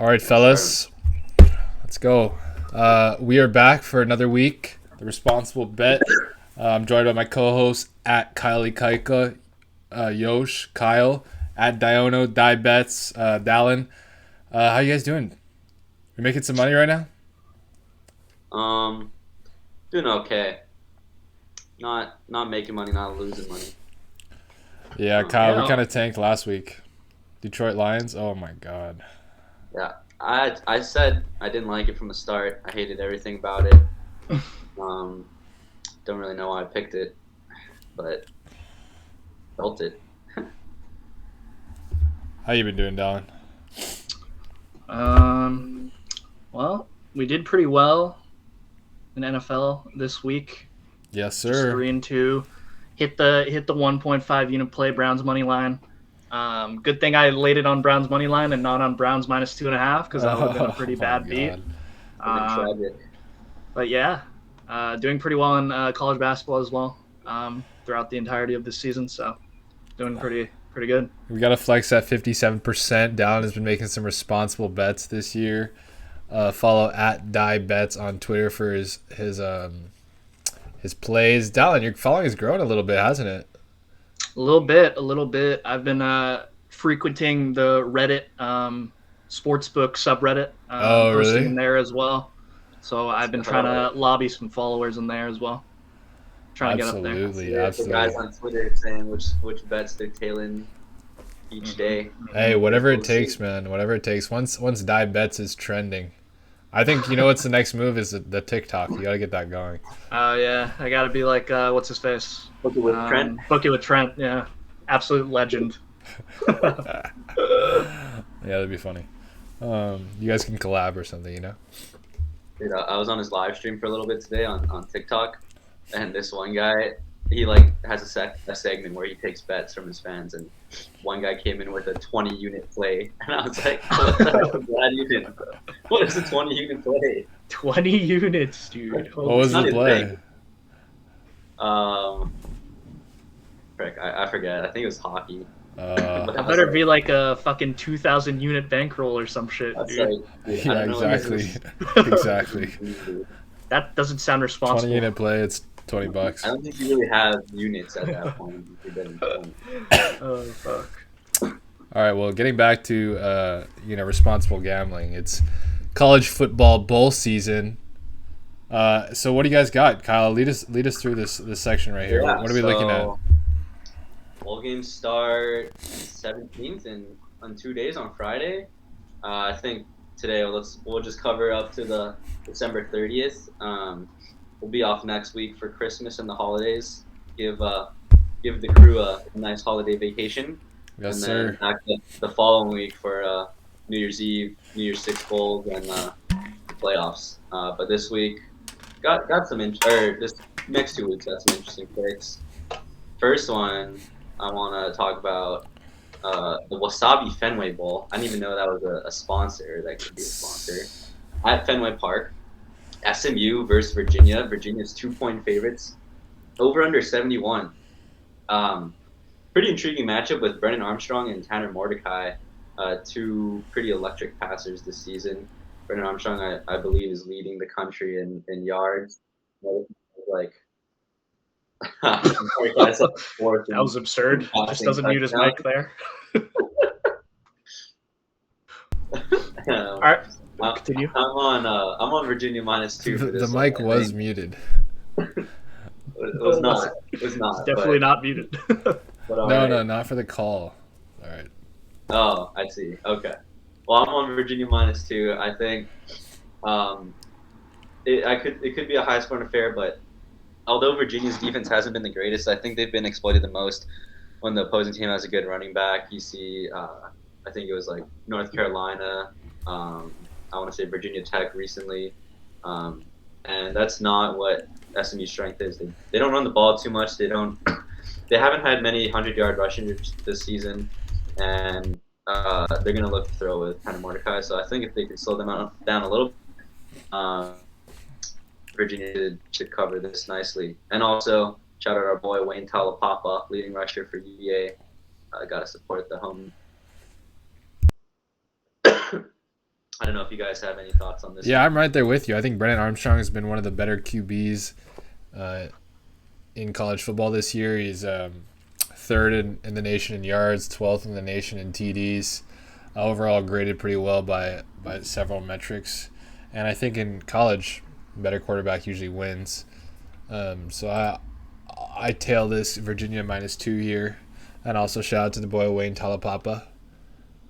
All right, fellas, let's go. We are back for another week. The Responsible Bet. I'm joined by my co-host at Kylie Kaika, Yosh, Kyle, at Diono, Bets, Dallon. How you guys doing? We making some money right now? Um, Doing okay. Not making money, not losing money. Yeah, Um, Kyle, we Yeah, kind of tanked last week. Detroit Lions. Oh my God. yeah. I said I didn't like it from the start. I hated everything about it. Um, don't really know why I picked it, but felt it. How you been doing, Dallon? um, well, we did pretty well in NFL this week. Yes, Just sir. 3-2. Hit the 1.5 unit play Browns money line. Good thing I laid it on Browns money line and not on Browns minus 2.5 because that would have been a Oh pretty my bad beat. God. It's been Um, tragic. but yeah, doing pretty well in college basketball as well. Throughout the entirety of this season, so doing pretty good. We got to flex at 57%. Dallon has been making some responsible bets this year. Follow at Bets on Twitter for his plays. Dallin, your following has grown a little bit, hasn't it? A little bit. I've been frequenting the Reddit sportsbook subreddit, Oh, posting really? in there as well. So I've been trying So, to lobby some followers in there as well. Trying to get up there. I see Absolutely, the guys absolutely. on Twitter saying which bets they're tailing each day. Hey, Pretty whatever cool it to see. takes, man. Whatever it takes. Once Bets is trending, I think you know what's the next move is the TikTok. You got to get that going. Oh yeah, I gotta be like what's his face? Look at with Trent. Book it with Trent. Yeah, absolute legend. Yeah, that'd be funny. You guys can collab or something, you know? Dude, I was on his live stream for a little bit today on TikTok, and this one guy, he like has a segment where he takes bets from his fans, and one guy came in with a 20 unit play, and I was like, what the heck is that even? What is a 20 unit play? 20 units, dude. What Holy was It's the not shit. even big. play? Um, frick, I forget. I think it was hockey, but That I was better like, be like a fucking 2,000 unit bankroll or some shit, that's dude. like, dude, I Yeah, don't know if this exactly, is. exactly. That doesn't sound 20 responsible. unit play. It's 20 I bucks. don't think you really have units at that point. If you're betting 20. Oh fuck. All right. Well, getting back to responsible gambling. It's college football bowl season. So what do you guys got, Kyle? Lead us through this section right here. Yeah, What are we looking at? so bowl games start 17th and on 2 days on Friday. I think today we'll just cover up to the December 30th. We'll be off next week for Christmas and the holidays. Give the crew a nice holiday vacation, Yes, and then sir. back the following week for New Year's Eve, New Year's Six bowls, and the playoffs. But this week got some or this next 2 weeks got some interesting picks. First one I want to talk about the Wasabi Fenway Bowl. I didn't even know that was a sponsor. That could be a sponsor at Fenway Park. SMU versus Virginia. Virginia's 2-point favorites. Over under 71. Um, Pretty intriguing matchup with Brennan Armstrong and Tanner Mordecai, two pretty electric passers this season. Brennan Armstrong, I believe, is leading the country in yards. Like Mordecai's like fourth That was in absurd. Just passing doesn't mute his touchdown. mic there. All Um, right, I- continue. I'm on Virginia -2 for The this one. mic I was think muted. it No, was it not. wasn't. It was It's not. definitely not muted. But all No, right. no, not for the call. All right. Oh, I see. Okay. Well, I'm on Virginia -2. I think um, it could be a high scoring affair, but although Virginia's defense hasn't been the greatest, I think they've been exploited the most when the opposing team has a good running back. You see, I think it was like North Carolina. I want to say Virginia Tech recently, um, and that's not what SMU's strength is. They don't run the ball too much. They haven't had many 100-yard rushing this season, and they're going to look to throw with kind of Mordecai. So I think if they can slow them down a little, uh, Virginia should cover this nicely. And also, shout out our boy Wayne Talapapa, leading rusher for UVA. Got to support the home. I don't know if you guys have any thoughts on this. Yeah, I'm right there with you. I think Brennan Armstrong has been one of the better QBs in college football this year. He's third in the nation in yards, 12th in the nation in TDs. Overall graded pretty well by several metrics. And I think in college, better quarterback usually wins. So I tail this Virginia -2 here. And also shout out to the boy Wayne Talapapa.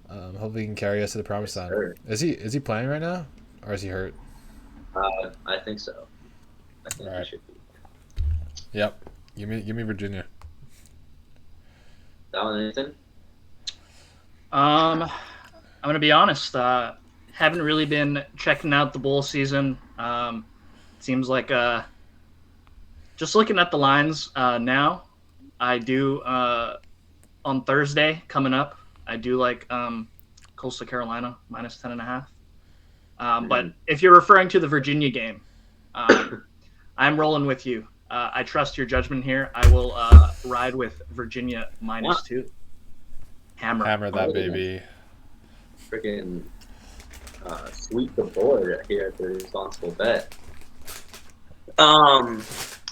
Hopefully he can carry us to the promised land. Sure. Is he playing right now? Or is he hurt? I think so. I think All right. he should be. Yep. Give me Virginia. Dallon, anything? I'm gonna be honest. Haven't really been checking out the bowl season. Seems like just looking at the lines now. I do on Thursday coming up. I do like Coastal Carolina -10.5. But if you're referring to the Virginia game, I'm rolling with you. I trust your judgment here. I will ride with Virginia -2. Hammer that baby. Freaking sweep the board here at the responsible bet.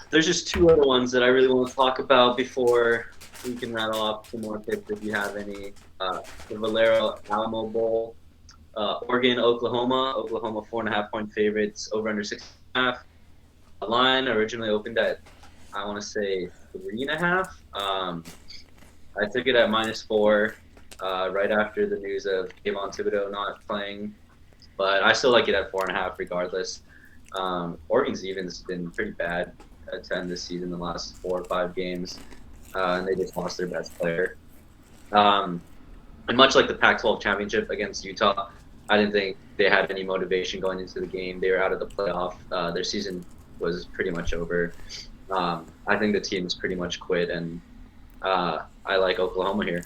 There's just two other ones that I really want to talk about before we can rattle off some more picks if you have any. The Valero Alamo Bowl, Oregon, Oklahoma. Oklahoma 4.5-point favorites, over under 6.5. The line originally opened at, I want to say, 3.5. I took it at -4 right after the news of Kayvon Thibodeau not playing, but I still like it at 4.5 regardless. Oregon's even's been pretty bad at 10 this season, the last 4 or 5 games, and they just lost their best player. And much like the Pac-12 championship against Utah, I didn't think they had any motivation going into the game. They were out of the playoff. Their season was pretty much over. I think the team's pretty much quit, and I like Oklahoma here.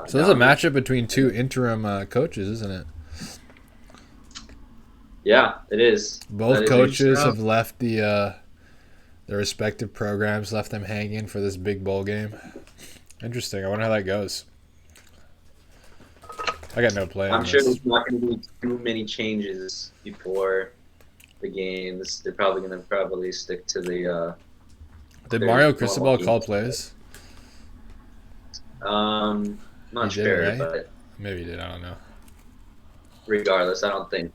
So this is a matchup between two interim coaches, isn't it? Yeah, it is. Both coaches have left their respective programs, left them hanging for this big bowl game. Interesting. I wonder how that goes. I got no play on I'm sure this. there's not going to be too many changes before the games. They're probably going to stick to the. Did Mario Cristobal call plays? Not He did, sure, right? but Maybe he did. I don't know. regardless, I don't think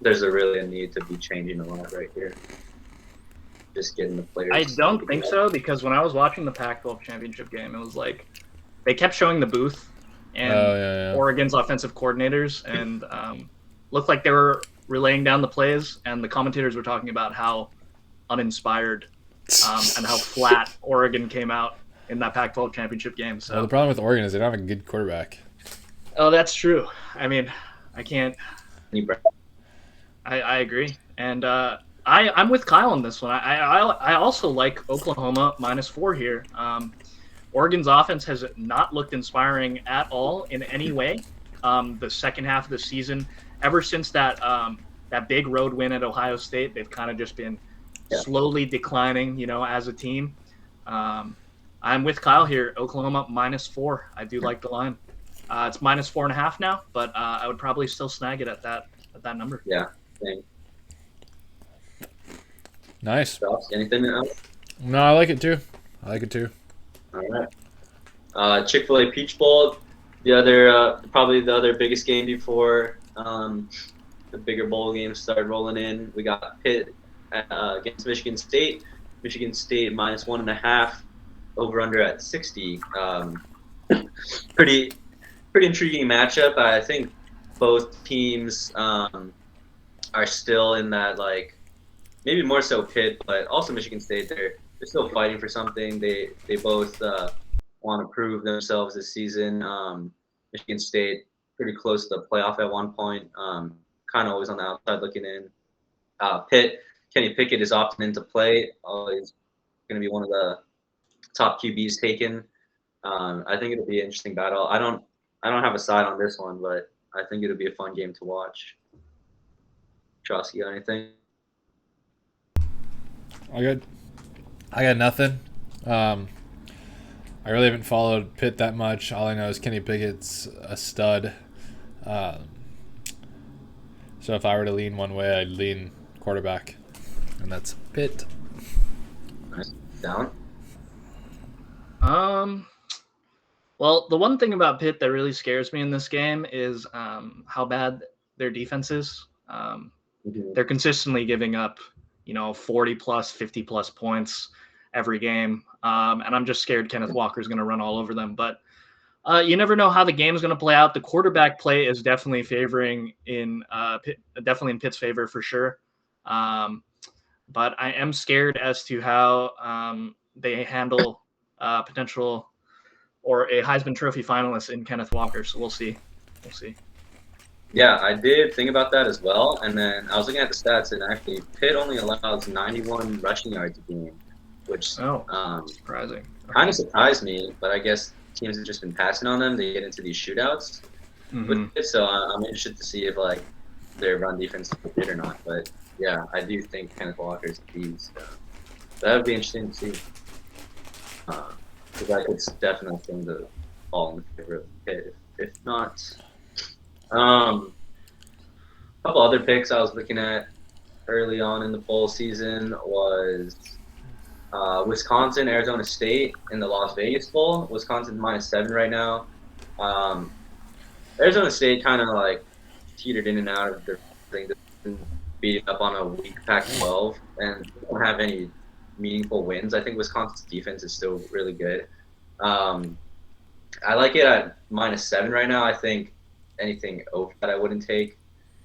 there's really a need to be changing a lot right here. Just getting the players. I don't think so, because when I was watching the Pac-12 championship game, it was like they kept showing the booth and Oregon's offensive coordinators, and looked like they were relaying down the plays, and the commentators were talking about how uninspired and how flat Oregon came out in that Pac-12 championship game. So Well, the problem with Oregon is they don't have a good quarterback. Oh, that's true. I mean, I can't. I agree, and I'm with Kyle on this one. I also like Oklahoma -4 here. Oregon's offense has not looked inspiring at all in any way. The second half of the season, ever since that big road win at Ohio State, they've kind of just been slowly declining, as a team. I'm with Kyle here. Oklahoma -4. I do like the line. It's -4.5 now, but I would probably still snag it at that number. Yeah. Same. Nice. Anything else? No, I like it too. All right. Chick-fil-A Peach Bowl, the other probably the other biggest game before the bigger bowl games started rolling in. We got Pitt against Michigan State. Michigan State -1.5, over under at 60. Pretty intriguing matchup. I think both teams are still in that, like, maybe more so Pitt, but also Michigan State. They're still fighting for something. They both want to prove themselves this season. Michigan State pretty close to the playoff at one point. Kind of always on the outside looking in. Pitt, Kenny Pickett is opting into play. Always going to be one of the top QBs taken. I think it'll be an interesting battle. I don't have a side on this one, but I think it'll be a fun game to watch. Trosky, got anything? I got nothing. I really haven't followed Pitt that much. All I know is Kenny Pickett's a stud. So if I were to lean one way, I'd lean quarterback, and that's Pitt. Nice. Down. Well, the one thing about Pitt that really scares me in this game is how bad their defense is. They're consistently giving up, 40 plus, 50 plus points every game. And I'm just scared Kenneth Walker's going to run all over them. But you never know how the game's going to play out. The quarterback play is definitely definitely in Pitt's favor for sure. But I am scared as to how they handle potential or a Heisman Trophy finalist in Kenneth Walker. So we'll see. Yeah, I did think about that as well. And then I was looking at the stats, and actually Pitt only allows 91 rushing yards a game, which surprising. Kind of surprised me. But I guess teams have just been passing on them to get into these shootouts with Pitt. So I'm interested to see if their run defense is good or not. But yeah, I do think Kenneth Walker's the key. So that would be interesting to see. Because I could definitely think the fall in favor of Pitt. If not, a couple other picks I was looking at early on in the bowl season was Wisconsin, Arizona State in the Las Vegas Bowl. Wisconsin -7 right now. Arizona State kind of teetered in and out of their thing, beating up on a weak Pac-12, and they don't have any meaningful wins. I think Wisconsin's defense is still really good. I like it at -7 right now. I think anything over that I wouldn't take.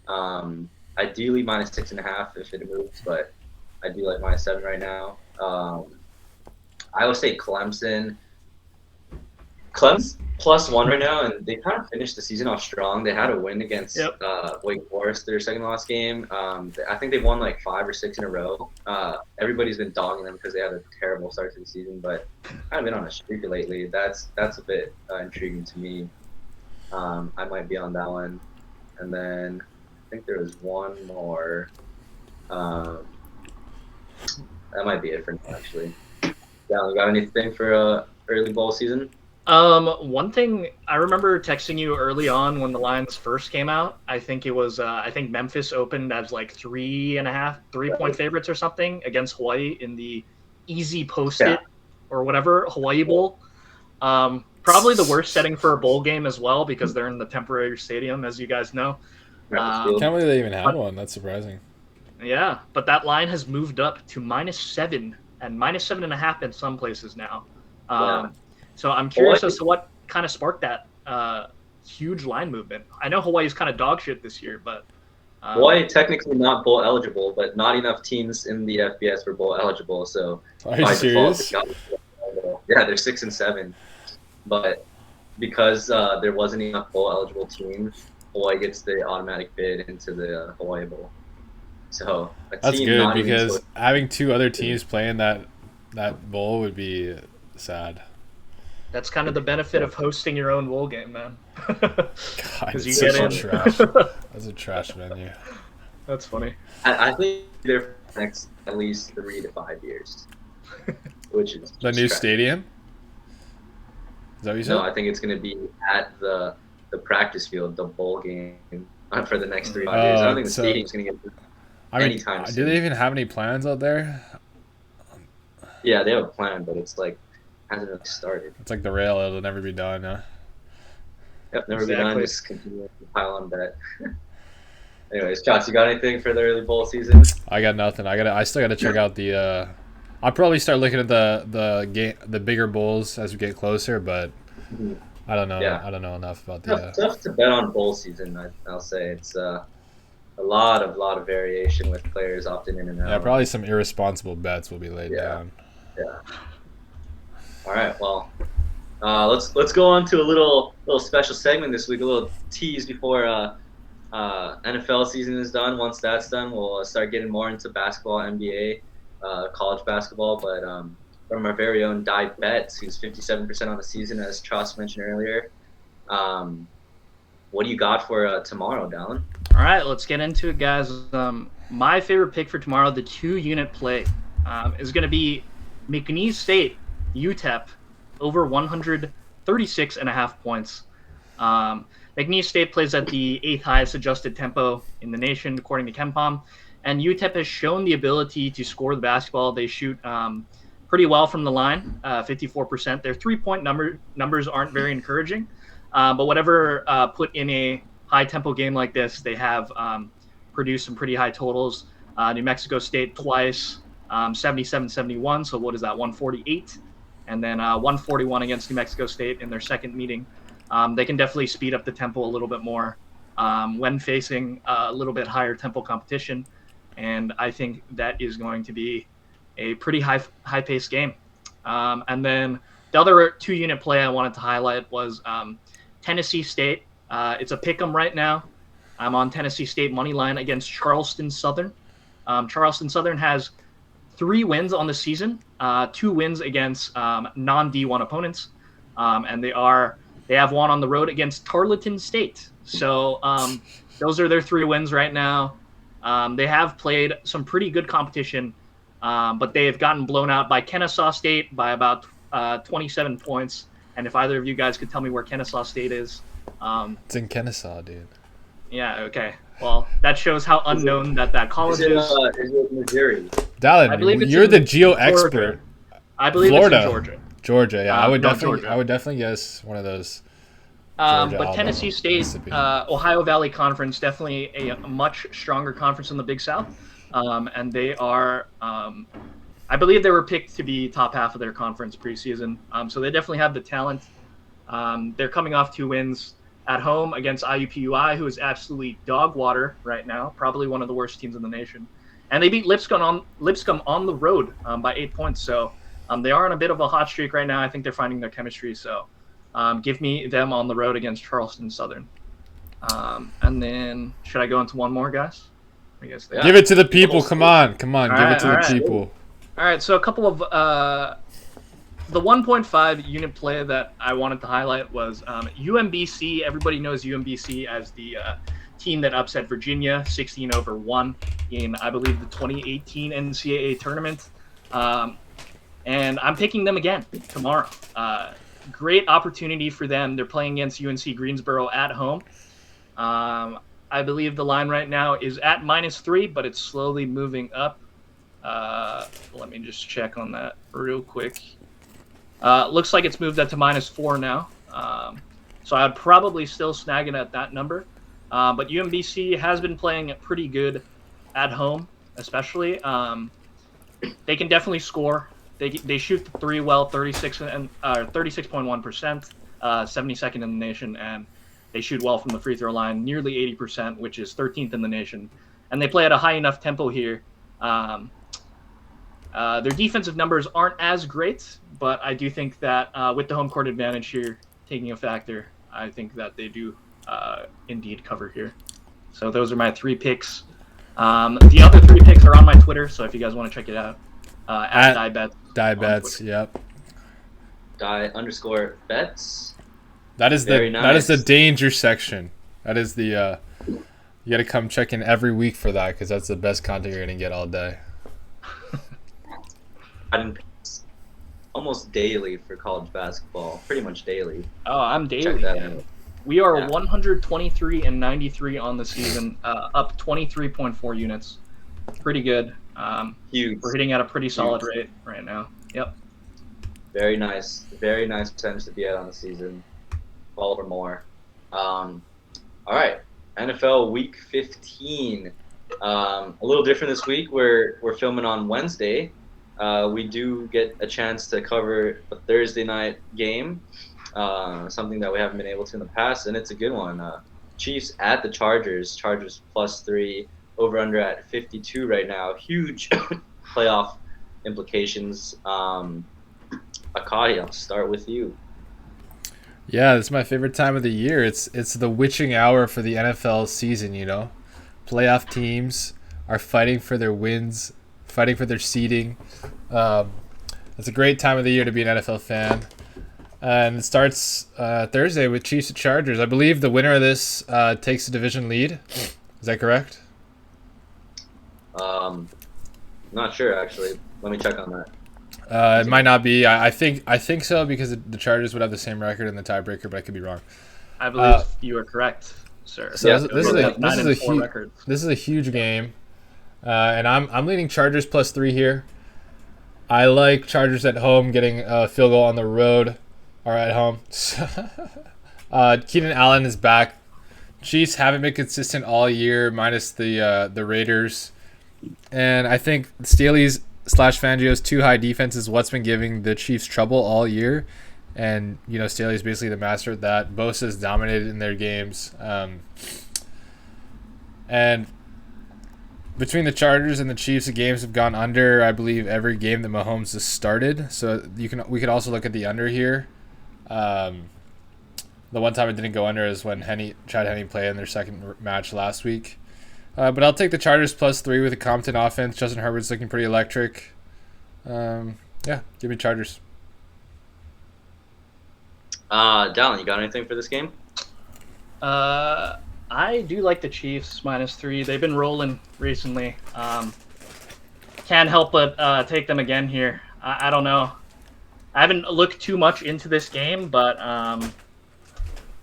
Ideally -6.5 if it moves, but I do like -7 right now. I would say Clemson's +1 right now, and they kind of finished the season off strong. They had a win against Wake Forest, their second last game. I think they've won 5 or 6 in a row. Everybody's been dogging them because they had a terrible start to the season, but kind of been on a streak lately. That's a bit intriguing to me. I might be on that one. And then I think there was one more. That might be it for now, actually. Yeah, you got anything for early bowl season? One thing I remember texting you early on when the lines first came out. I think it was I think Memphis opened as 3.5 favorites or something against Hawaii in the easy post-it or whatever Hawaii Bowl. Probably the worst setting for a bowl game as well because they're in the temporary stadium, as you guys know. Can't believe they even had one. That's surprising. Yeah, but that line has moved up to -7 and -7.5 in some places now. So I'm curious as to what kind of sparked that huge line movement. I know Hawaii's kind of dog shit this year, but Hawaii technically not bowl eligible, but not enough teams in the FBS were bowl eligible. So are you serious? Yeah, they're 6 and 7, but because there wasn't enough bowl eligible teams, Hawaii gets the automatic bid into the Hawaii Bowl. So that's good because having 2 other teams playing that bowl would be sad. That's kind of the benefit of hosting your own bowl game, man. God, you get in. Trash. That's a trash venue. That's funny. I think they're for the next at least 3 to 5 years, which is the new stadium. Is that what you said? No, I think it's going to be at the practice field, the bowl game, for the next 3 to 5 years. I don't think the stadium's going to get anytime soon. Do they even have any plans out there? Yeah, they have a plan, but it's hasn't really started. It's like the rail; it'll never be done. Huh? Yep, never be done. Just continue to pile on debt. Anyways, Josh, you got anything for the early bowl season? I got nothing. I still got to check out the. I'll probably start looking at the bigger bowls as we get closer, but I don't know. Yeah. I don't know enough about the. Tough to bet on bowl season. I'll say it's a lot of variation with players opting in and out. Yeah, probably some irresponsible bets will be laid down. Yeah. All right, well, let's go on to a little special segment this week, a little tease before NFL season is done. Once that's done, we'll start getting more into basketball, NBA, college basketball. But from our very own Die Betts, who's 57% on the season, as Tross mentioned earlier. What do you got for tomorrow, Dallon? All right, let's get into it, guys. My favorite pick for tomorrow, the 2-unit play, is going to be McNeese State. UTEP over 136.5 points. McNeese State plays at the 8th highest adjusted tempo in the nation, according to KenPom. And UTEP has shown the ability to score the basketball. They shoot pretty well from the line, 54%. Their three-point numbers aren't very encouraging. But whatever put in a high-tempo game like this, they have produced some pretty high totals. New Mexico State twice, 77-71. So what is that, 148? And then 141 against New Mexico State in their second meeting. They can definitely speed up the tempo a little bit more when facing a little bit higher tempo competition. And I think that is going to be a pretty high-paced game. And then the other 2-unit play I wanted to highlight was Tennessee State. It's a pick'em right now. I'm on Tennessee State money line against Charleston Southern. Charleston Southern has 3 wins on the season, 2 wins against non-D1 opponents, and they have one on the road against Tarleton State. So those are their 3 wins right now. They have played some pretty good competition, but they have gotten blown out by Kennesaw State by about 27 points. And if either of you guys could tell me where Kennesaw State is. It's in Kennesaw, dude. Yeah, okay. Well, that shows how unknown that college is. Is it Missouri? Dallon, you're the geo expert. I believe Florida. it's in Georgia. Georgia, yeah. I would Georgia. definitely guess one of those. But Alabama, Tennessee State, Ohio Valley Conference, definitely a much stronger conference in the Big South. And they are, I believe they were picked to be top half of their conference preseason. So they definitely have the talent. They're coming off 2 wins at home against IUPUI, who is absolutely dog water right now, probably one of the worst teams in the nation. And they beat Lipscomb on the road by 8 points. So they are on a bit of a hot streak right now. I think they're finding their chemistry. So give me them on the road against Charleston Southern. And then should I go into one more, guys? I guess give it to the people. Come on. Give it to the people. All right. So a couple of the 1.5 unit play that I wanted to highlight was UMBC. Everybody knows UMBC as the team that upset Virginia 16-1 in, I believe, the 2018 NCAA tournament. And I'm picking them again tomorrow. Great opportunity for them. They're playing against UNC Greensboro at home. I believe the line right now is at -3, but it's slowly moving up. Let me just check on that real quick. Looks like it's moved up to -4 now. So I'd probably still snag it at that number. But UMBC has been playing pretty good at home, especially. They can definitely score. They shoot the 3 well, 36.1%, 72nd in the nation, and they shoot well from the free throw line, nearly 80%, which is 13th in the nation. And they play at a high enough tempo here. Their defensive numbers aren't as great, but I do think that with the home court advantage here taking a factor, I think that they do indeed cover here. So those are my 3 picks. The other 3 picks are on my Twitter, so if you guys want to check it out, at DieBets, yep. Die_bets. That is Very that is the nice. danger section. That is the you got to come check in every week for that because that's the best content you're gonna get all day. Almost daily for college basketball, pretty much daily. Oh, I'm Check daily. that Man. out. We are Yeah. 123-93 on the season, up 23.4 units. Pretty good. Huge. We're hitting at a pretty solid rate right now. Yep. Very nice times to be at on the season. 12 or more. All right, NFL Week 15. A little different this week. We're filming on Wednesday. We do get a chance to cover a Thursday night game, something that we haven't been able to in the past, and it's a good one. Chiefs at the Chargers. Chargers +3. Over under at 52 right now. Huge playoff implications. Akadi, I'll start with you. Yeah, it's my favorite time of the year. It's the witching hour for the NFL season, you know. Playoff teams are fighting for their wins, fighting for their seeding. It's a great time of the year to be an NFL fan. And it starts Thursday with Chiefs and Chargers. I believe the winner of this takes the division lead. Is that correct? Not sure actually. Let me check on that. It might not be. I think so because the Chargers would have the same record in the tiebreaker, but I could be wrong. I believe you are correct, sir. So Yeah, this is a huge game, and I'm leaning Chargers +3 here. I like Chargers at home getting a field goal on the road or at home. Keenan Allen is back. Chiefs haven't been consistent all year, minus the Raiders, and I think Staley's / Fangio's too high defense is what's been giving the Chiefs trouble all year. And, Staley's basically the master at that. Bosa's dominated in their games. And between the Chargers and the Chiefs, the games have gone under, I believe, every game that Mahomes has started. So we could also look at the under here. The one time it didn't go under is when Chad Henne played in their second match last week. But I'll take the Chargers +3 with a competent offense. Justin Herbert's looking pretty electric. Give me Chargers. Dallon, you got anything for this game? I do like the Chiefs -3. They've been rolling recently. Can't help but take them again here. I don't know. I haven't looked too much into this game, but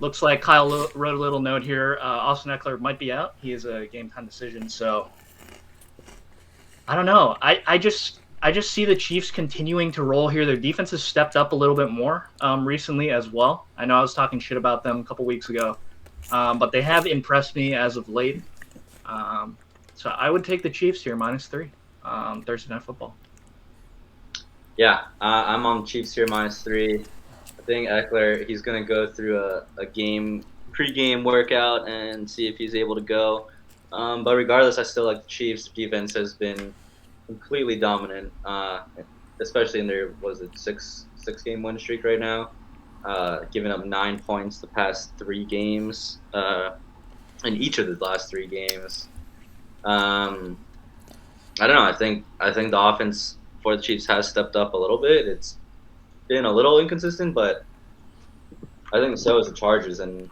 looks like Kyle wrote a little note here. Austin Eckler might be out. He is a game-time decision, so I don't know. I just see the Chiefs continuing to roll here. Their defense has stepped up a little bit more recently as well. I know I was talking shit about them a couple weeks ago, but they have impressed me as of late. So I would take the Chiefs here -3 Thursday Night Football. Yeah, I'm on Chiefs here -3. I think Eckler, he's going to go through a pre-game workout and see if he's able to go. But regardless, I still like the Chiefs. Defense has been completely dominant, especially in their, six-game win streak right now, giving up 9 points the past 3 games, in each of the last 3 games. I don't know. I think the offense for the Chiefs has stepped up a little bit. It's been a little inconsistent, but I think so is the Chargers. And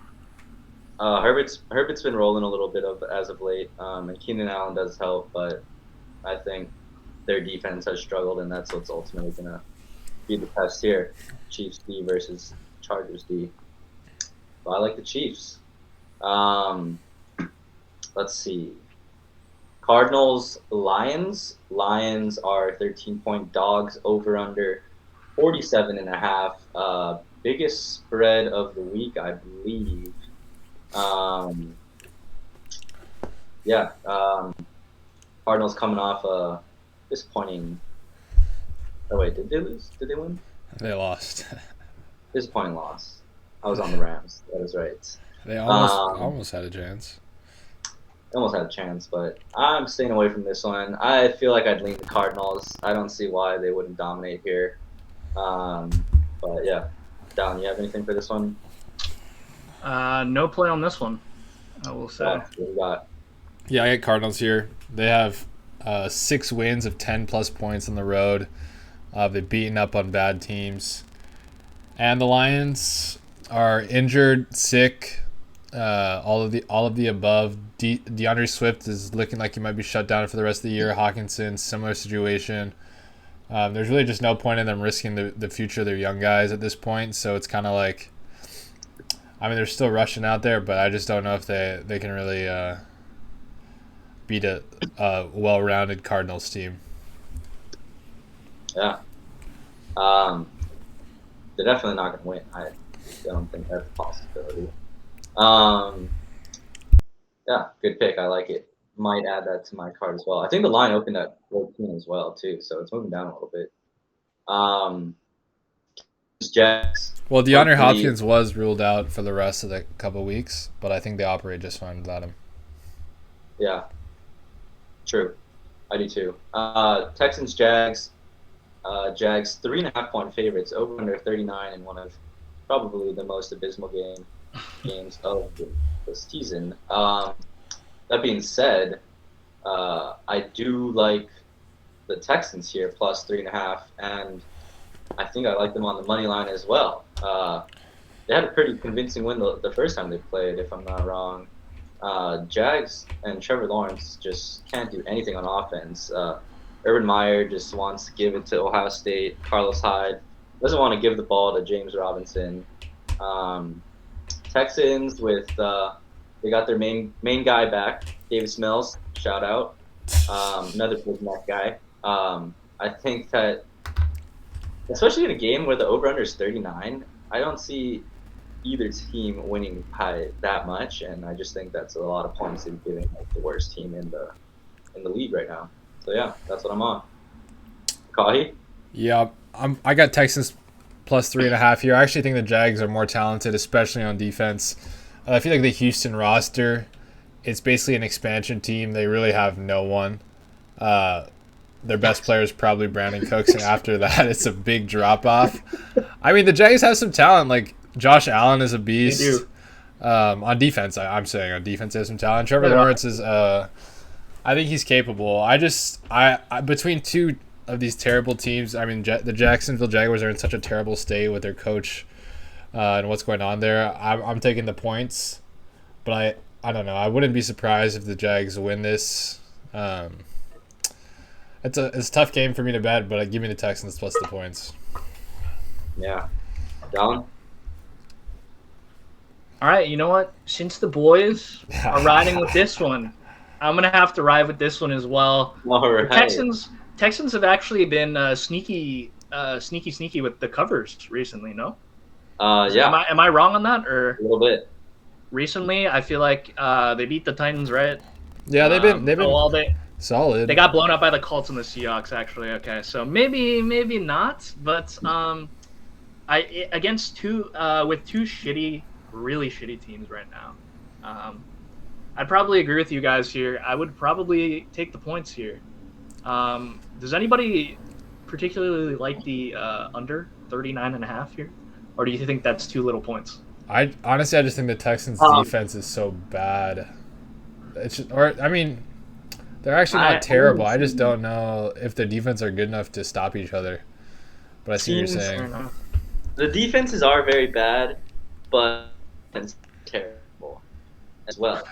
Herbert's been rolling a little bit as of late, and Keenan Allen does help, but I think their defense has struggled, and that's what's ultimately going to be the test here. Chiefs D versus Chargers D. So I like the Chiefs. Let's see. Cardinals, Lions. Lions are 13-point dogs, over under 47.5. Biggest spread of the week, I believe. Cardinals coming off a disappointing. Oh wait, did they lose? Did they win? They lost. Disappointing loss. I was on the Rams. That is right. They almost had a chance. Almost had a chance, but I'm staying away from this one. I feel like I'd lean the Cardinals. I don't see why they wouldn't dominate here. But yeah, Dallon, you have anything for this one? No play on this one, I will say. What do you got? Yeah, I got Cardinals here. They have 6 wins of 10+ points on the road. They've beaten up on bad teams. And the Lions are injured, sick, all of the above. DeAndre Swift is looking like he might be shut down for the rest of the year. Hawkinson, similar situation. There's really just no point in them risking the future of their young guys at this point. So it's kind of like, I mean, they're still rushing out there, but I just don't know if they can really beat a well-rounded Cardinals team. Yeah. They're definitely not going to win. I don't think that's a possibility. Yeah, good pick. I like it. Might add that to my card as well. I think the line opened at 14 as well, too, so it's moving down a little bit. Jags. Well, DeAndre Hopkins was ruled out for the rest of the couple of weeks, but I think they operate just fine without him. Yeah, true. I do too. Texans, Jags. Jags 3.5-point favorites, over under 39, in one of probably the most abysmal games of the season. That being said, I do like the Texans here plus 3.5, and I think I like them on the money line as well. They had a pretty convincing win the first time they played, if I'm not wrong. Jags and Trevor Lawrence just can't do anything on offense. Urban Meyer just wants to give it to Ohio State. Carlos Hyde doesn't want to give the ball to James Robinson. Texans with they got their main guy back, Davis Mills. Shout out, another big neck guy. I think that, especially in a game where the over/under is 39, I don't see either team winning by that much, and I just think that's a lot of points to be giving like the worst team in the league right now. So yeah, that's what I'm on. Kahi? Yeah, I got Texans plus 3.5 here. I actually think the Jags are more talented, especially on defense. I feel like the Houston roster, it's basically an expansion team. They really have no one. Their best player is probably Brandon Cooks, and after that, it's a big drop-off. I mean, the Jags have some talent. Like, Josh Allen is a beast. They do. On defense, I'm saying on defense they have some talent. Trevor Lawrence is, I think he's capable. I between two of these terrible teams, I mean, the Jacksonville Jaguars are in such a terrible state with their coach and what's going on there. I'm taking the points, but I don't know. I wouldn't be surprised if the Jags win this. It's a tough game for me to bet, but give me the Texans plus the points. Yeah. Dallon? All right, you know what? Since the boys are riding with this one, I'm gonna have to ride with this one as well. All right. Texans have actually been sneaky with the covers recently. No. Yeah. Am I wrong on that, or A little bit. recently? I feel like they beat the Titans, right? Yeah, they've been solid. They got blown up by the Colts and the Seahawks, actually. Okay, so maybe not, but against two really shitty teams right now. I'd probably agree with you guys here. I would probably take the points here. Does anybody particularly like the under 39.5 here, or do you think that's too little points? I just think the Texans' defense is so bad. They're actually not terrible. I just don't know if the defense are good enough to stop each other. But I see what you're saying. The defenses are very bad, but it's terrible as well.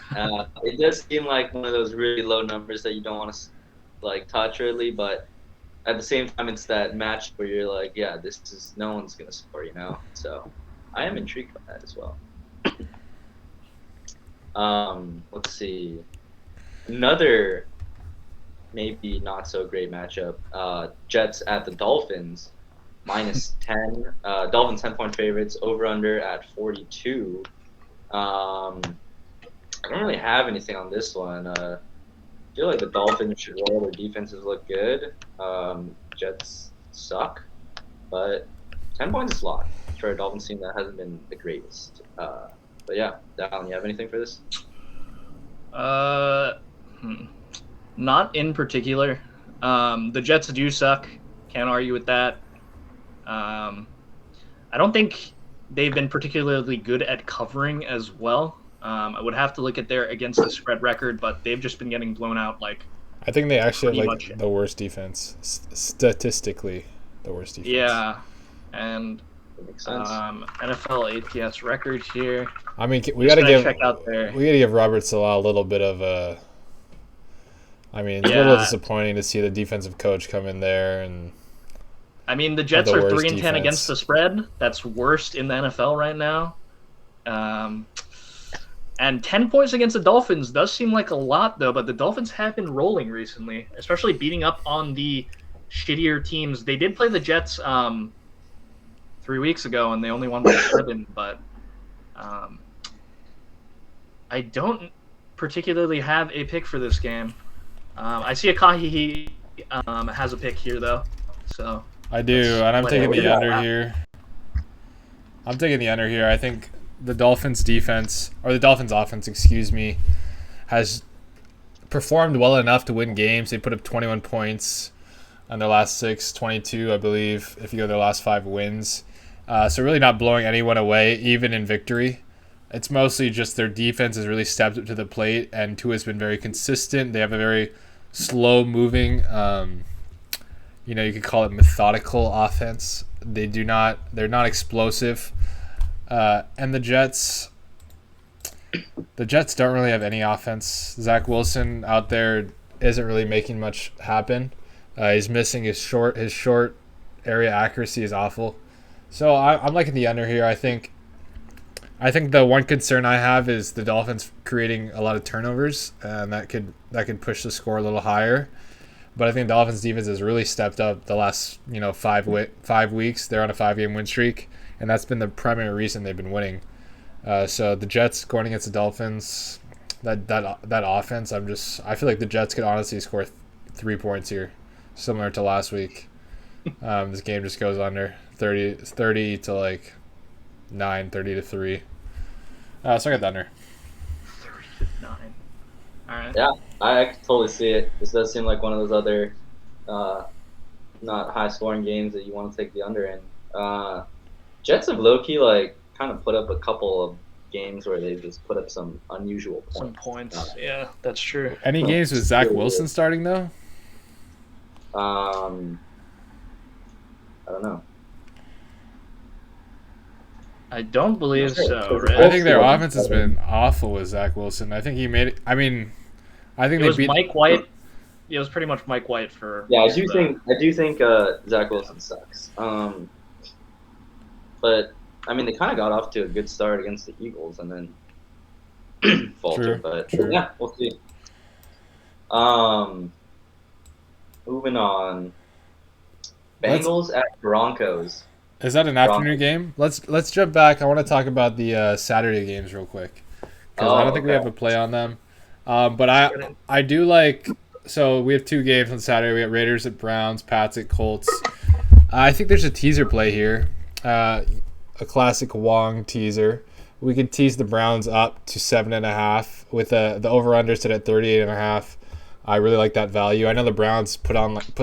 It does seem like one of those really low numbers that you don't want to touch really, but at the same time, it's that match where you're like, yeah, no one's gonna score, So I am intrigued by that as well. Let's see, another maybe not so great matchup. Jets at the Dolphins, -10. Dolphins 10-point favorites. Over under at 42. I don't really have anything on this one. I feel like the Dolphins should roll. Their defenses look good. Jets suck, but 10 points is a lot for a Dolphins team that hasn't been the greatest. But yeah, Dallin, you have anything for this? Not in particular. The Jets do suck. Can't argue with that. I don't think they've been particularly good at covering as well. I would have to look at their against the spread record, but they've just been getting blown out. I think they actually have the worst defense, statistically, the worst defense. Yeah, and That makes sense. NFL ATS record here. I mean, we got to give give Robert Salah a little bit of a. I mean, it's a little disappointing to see the defensive coach come in there and. I mean, the Jets are 3-10 against the spread. That's worst in the NFL right now. And 10 points against the Dolphins does seem like a lot, though. But the Dolphins have been rolling recently, especially beating up on the shittier teams. They did play the Jets 3 weeks ago, and they only won by 7. But I don't particularly have a pick for this game. I see Akahi has a pick here, though. So I do, and I'm taking the under here. I'm taking the under here. I think the Dolphins defense, or the Dolphins offense, has performed well enough to win games. They put up 21 points on their last 6, 22, I believe, if you go their last 5 wins. So really not blowing anyone away, even in victory. It's mostly just their defense has really stepped up to the plate, and Tua's been very consistent. They have a very slow-moving, you could call it methodical offense. They're not explosive. And the Jets don't really have any offense. Zach Wilson out there isn't really making much happen. He's missing his short area accuracy is awful. So I'm liking the under here. I think I think the one concern I have is the Dolphins creating a lot of turnovers, and that could push the score a little higher. But I think the Dolphins defense has really stepped up the last 5 weeks. They're on a 5-game win streak, and that's been the primary reason they've been winning. So the Jets going against the Dolphins, that offense, I feel like the Jets could honestly score 3 points here, similar to last week. This game just goes under 30 to like 9, 30 to 3. So I got the under. 30 to 9. All right. Yeah, I can totally see it. This does seem like one of those other not high-scoring games that you want to take the under in. Jets have low-key like kind of put up a couple of games where they've just put up some unusual points. Some points. Yeah, that's true. Any games with Zach Wilson starting though? I don't know. I don't believe so. Right? I think their offense has been awful with Zach Wilson. I think he made it. I mean, I think It they was beat Mike White. It was pretty much Mike White for. Yeah, I do think Zach Wilson sucks. But I mean, they kind of got off to a good start against the Eagles and then faltered. But yeah, we'll see. Moving on. Bengals at Broncos. Is that an afternoon game? Let's jump back. I want to talk about the Saturday games real quick because I don't think we have a play on them. But I do like. So we have 2 games on Saturday. We got Raiders at Browns, Pats at Colts. I think there's a teaser play here, a classic Wong teaser. We could tease the Browns up to 7.5 with the over/under set at 38.5. I really like that value. I know the Browns put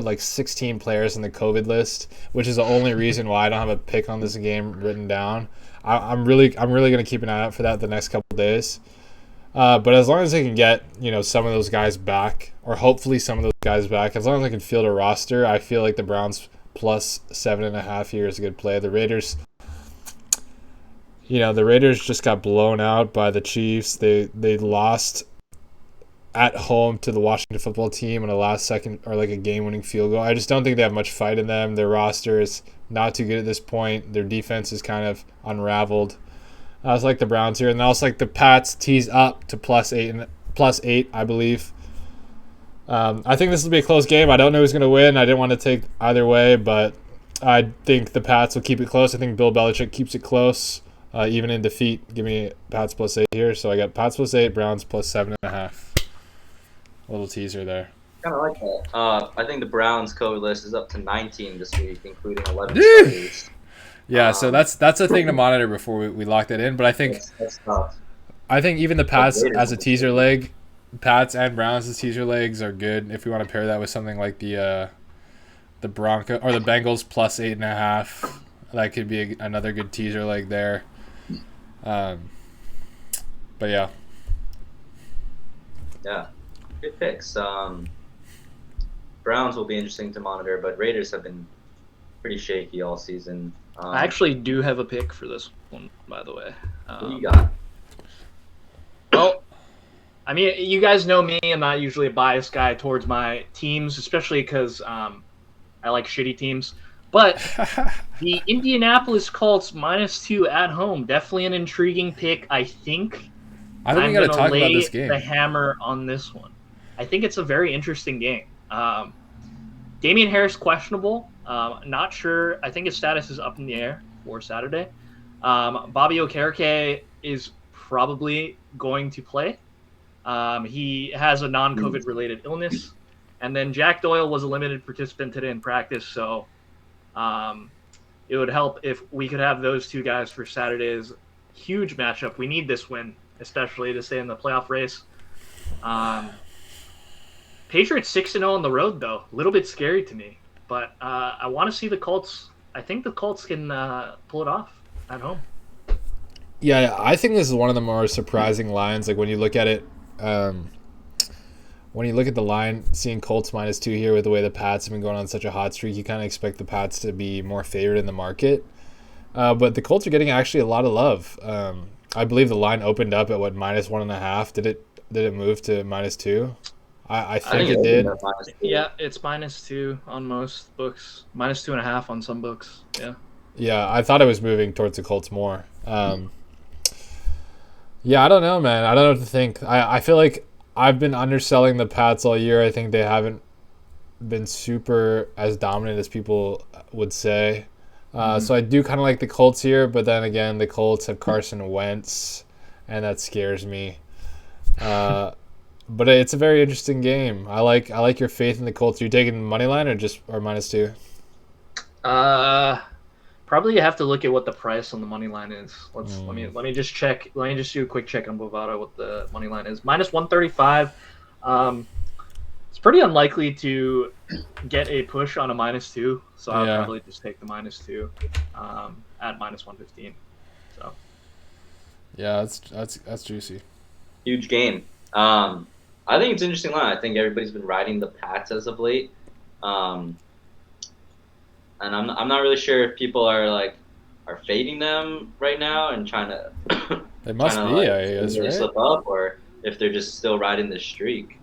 like 16 players on the COVID list, which is the only reason why I don't have a pick on this game written down. I'm really gonna keep an eye out for that the next couple of days. But as long as they can get some of those guys back, or hopefully some of those guys back, as long as I can field a roster, I feel like the Browns plus 7.5 here is a good play. The Raiders just got blown out by the Chiefs. They lost at home to the Washington football team on a last second or like a game-winning field goal. I just don't think they have much fight in them. Their roster is not too good at this point. Their defense is kind of unraveled. I was like the Browns here, and I also like the Pats tease up to plus eight, I believe. I think this will be a close game. I don't know who's going to win. I didn't want to take either way, but I think the Pats will keep it close. I think Bill Belichick keeps it close, even in defeat. Give me Pats plus 8 here. So I got Pats plus 8, Browns plus 7.5. A little teaser there. Kind of like that. I think the Browns COVID list is up to 19 this week, including 11 starters. Yeah, so that's a thing to monitor before we lock that in. But I think that's tough. I think even the Pats as a teaser leg, Pats and Browns as teaser legs are good if we want to pair that with something like the Broncos or the Bengals plus 8.5. That could be another good teaser leg there. But yeah. Yeah. Good picks. Browns will be interesting to monitor, but Raiders have been pretty shaky all season. I actually do have a pick for this one, by the way. Who do you got? Well, I mean, you guys know me. I'm not usually a biased guy towards my teams, especially because I like shitty teams. But the Indianapolis Colts -2 at home, definitely an intriguing pick. I think we got to talk about this game. The hammer on this one. I think it's a very interesting game. Damian Harris questionable. Not sure. I think his status is up in the air for Saturday. Bobby Okereke is probably going to play. He has a non-COVID related illness. And then Jack Doyle was a limited participant today in practice, so it would help if we could have those 2 guys for Saturday's huge matchup. We need this win, especially to stay in the playoff race. Patriots 6-0 on the road, though. A little bit scary to me. But I want to see the Colts. I think the Colts can pull it off at home. Yeah, I think this is one of the more surprising lines. Like when you look at it, when you look at the line, seeing Colts -2 here with the way the Pats have been going on such a hot streak, you kind of expect the Pats to be more favored in the market. But the Colts are getting actually a lot of love. I believe the line opened up at -1.5. Did it move to -2? I think it did. Yeah, it's -2 on most books. -2.5 on some books. Yeah. Yeah, I thought it was moving towards the Colts more. Yeah, I don't know, man. I don't know what to think. I feel like I've been underselling the Pats all year. I think they haven't been super as dominant as people would say. So I do kind of like the Colts here, but then again, the Colts have Carson Wentz, and that scares me. But it's a very interesting game. I like your faith in the Colts. Are you taking money line or -2? Probably you have to look at what the price on the money line is. Let me just check. Let me just do a quick check on Bovada what the money line is. -135. It's pretty unlikely to get a push on a -2, so I'll probably just take the -2 at -115. So Yeah, that's juicy. Huge game. I think it's an interesting line. I think everybody's been riding the Pats as of late. And I'm not really sure if people are fading them right now and trying to They must be, I guess, right? slip up, or if they're just still riding this streak.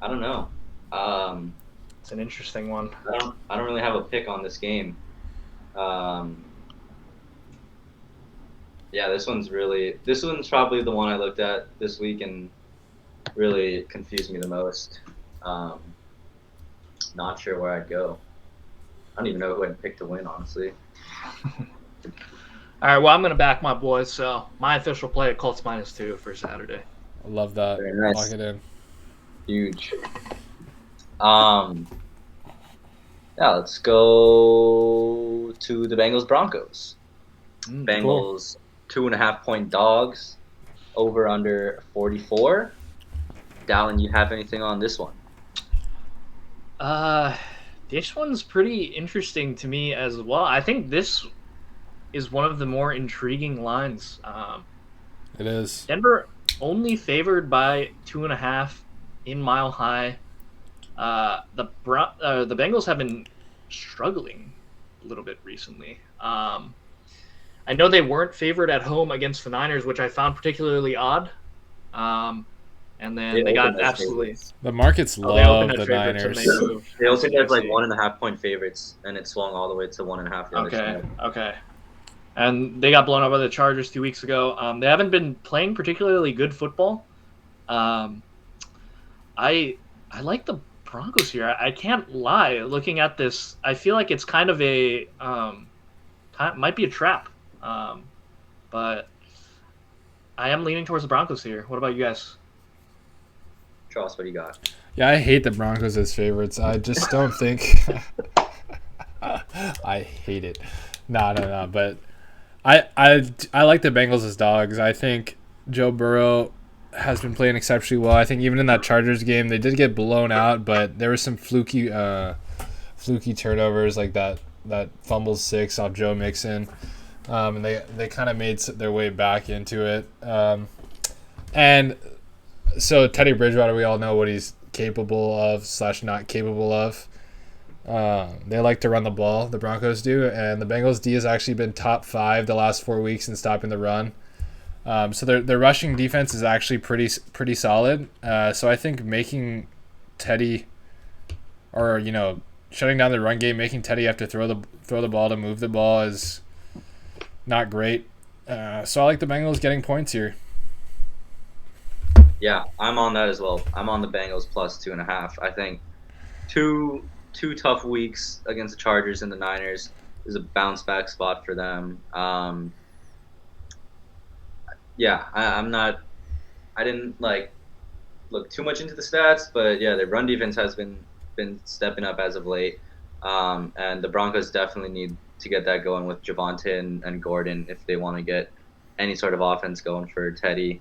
I don't know. it's an interesting one. I don't really have a pick on this game. Yeah, this one's probably the one I looked at this week and really confused me the most. Not sure where I'd go. I don't even know who I'd pick to win, honestly. All right, well, I'm going to back my boys, so my official play at Colts -2 for Saturday. I love that. Very nice. Lock it in. Huge. Yeah, let's go to the Bengals Broncos. Bengals 2.5-point dogs, over under 44. Dallon, you have anything on this one? This one's pretty interesting to me as well. I think this is one of the more intriguing lines. It is. Denver only favored by 2.5 in Mile High. The Bengals have been struggling a little bit recently. I know they weren't favored at home against the Niners, which I found particularly odd. And then they got absolutely. The markets love the Niners. They also have 1.5-point favorites, and it swung all the way to 1.5. Okay. And they got blown out by the Chargers 2 weeks ago. They haven't been playing particularly good football. I like the Broncos here. I can't lie. Looking at this, I feel like it's kind of might be a trap. But I am leaning towards the Broncos here. What about you guys? Charles, what do you got? Yeah, I hate the Broncos as favorites. I just don't think I hate it. No. But I like the Bengals as dogs. I think Joe Burrow has been playing exceptionally well. I think even in that Chargers game, they did get blown out, but there were some fluky turnovers, like that fumble 6 off Joe Mixon. And they kind of made their way back into it. And so Teddy Bridgewater, we all know what he's capable of / not capable of. They like to run the ball, the Broncos do, and the Bengals D has actually been top 5 the last 4 weeks in stopping the run. So their rushing defense is actually pretty solid. So I think making Teddy, or shutting down the run game, making Teddy have to throw the ball to move the ball is not great. So I like the Bengals getting points here. Yeah, I'm on that as well. I'm on the Bengals plus 2.5. I think two tough weeks against the Chargers and the Niners is a bounce back spot for them. Yeah, I didn't look too much into the stats, but yeah, their run defense has been stepping up as of late. And the Broncos definitely need to get that going with Javonte and Gordon if they want to get any sort of offense going for Teddy.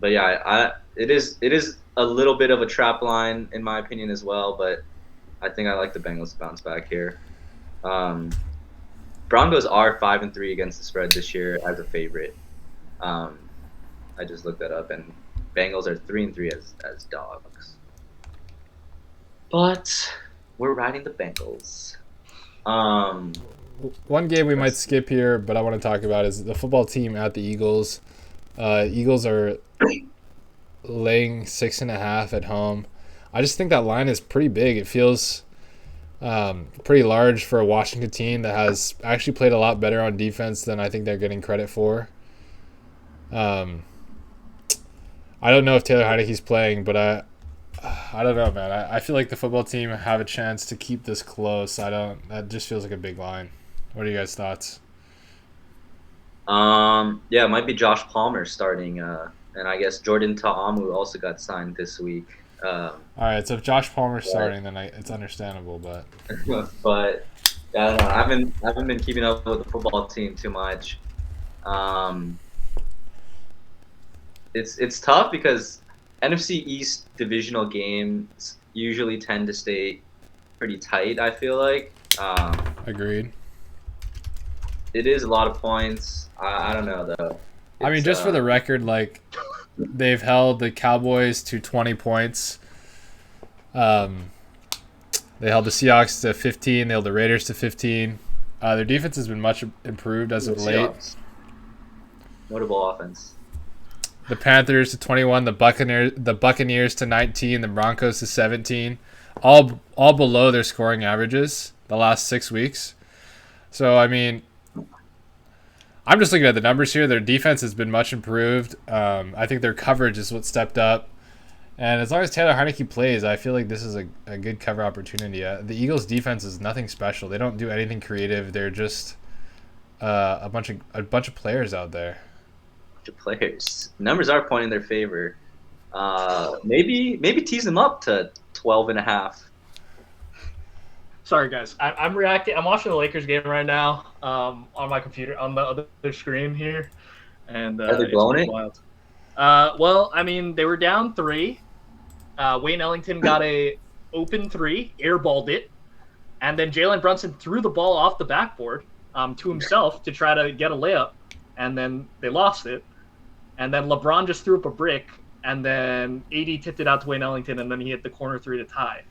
But yeah, it is a little bit of a trap line in my opinion as well, but I think I like the Bengals to bounce back here. Broncos are 5-3 against the spread this year as a favorite. I just looked that up, and Bengals are 3-3 as dogs. But we're riding the Bengals. One game we might skip here, but I want to talk about is the football team at the Eagles. Eagles are laying 6.5 at home. I just think that line is pretty big. It feels Pretty large for a Washington team that has actually played a lot better on defense than I think they're getting credit for. I don't know if Taylor Heineke's playing, but I don't know, man. I feel like the football team have a chance to keep this close. That just feels like a big line. What are you guys' thoughts? Yeah, it might be Josh Palmer starting, and I guess Jordan Ta'amu also got signed this week. All right, so if Josh Palmer's starting, then it's understandable, but but yeah, I don't know. I haven't been keeping up with the football team too much. It's tough because NFC East divisional games usually tend to stay pretty tight. I feel like. Agreed. It is a lot of points. I don't know though. I mean, just for the record, like they've held the Cowboys to 20 points. They held the Seahawks to 15. They held the Raiders to 15. Their defense has been much improved as of late. Notable offense. The Panthers to 21. The Buccaneers to 19. The Broncos to 17. All below their scoring averages the last 6 weeks. So I mean, I'm just looking at the numbers here. Their defense has been much improved. I think their coverage is what stepped up. And as long as Taylor Heineke plays, I feel like this is a good cover opportunity. The Eagles' defense is nothing special. They don't do anything creative. They're just a bunch of players out there. Bunch of players. Numbers are pointing in their favor. Maybe tease them up to 12.5. Sorry, guys. I'm reacting. I'm watching the Lakers game right now on my computer on the other screen here, and are they blowing it? Wild. Well, I mean, they were down 3. Wayne Ellington got a open 3, airballed it, and then Jalen Brunson threw the ball off the backboard to himself to try to get a layup, and then they lost it, and then LeBron just threw up a brick, and then AD tipped it out to Wayne Ellington, and then he hit the corner 3 to tie.